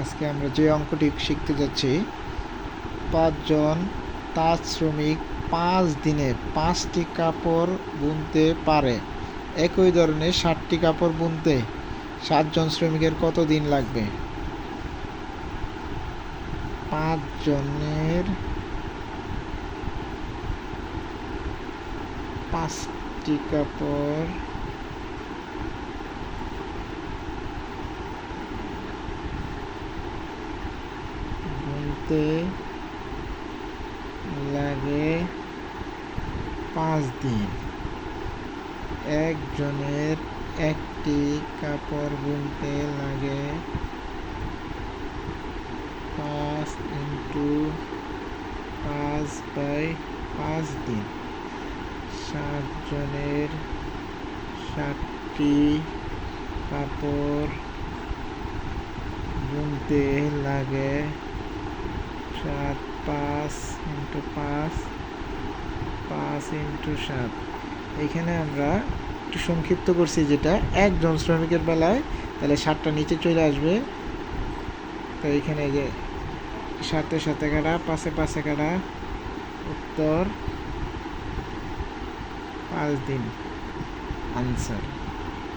আজকে আমরা যে অঙ্কটি শিখতে যাচ্ছি, 5 জন তাঁত শ্রমিক 5 দিনে 5টি কাপড় বুনতে পারে। একই ধরনের 60টি কাপড় বুনতে 7 জন শ্রমিকের কত দিন লাগবে? 5 জনের 5টি কাপড় বুনতে লাগে 5 দিন। একজনের একটি কাপড় বুনতে লাগে 5 × 5/5 দিন। 7 জনের 7টি কাপড় বুনতে লাগে 7 5 × 5 5 × 7। এইখানে আমরা একটু সংক্ষিপ্ত করছি, যেটা একজন শ্রমিকের বেলায় তাহলে 7টা নিচে চলে আসবে। তো এইখানে যে 7-এ 7-এ কাটা, 5-এ 5-এ কাটা, উত্তর 5 দিন, আনসার।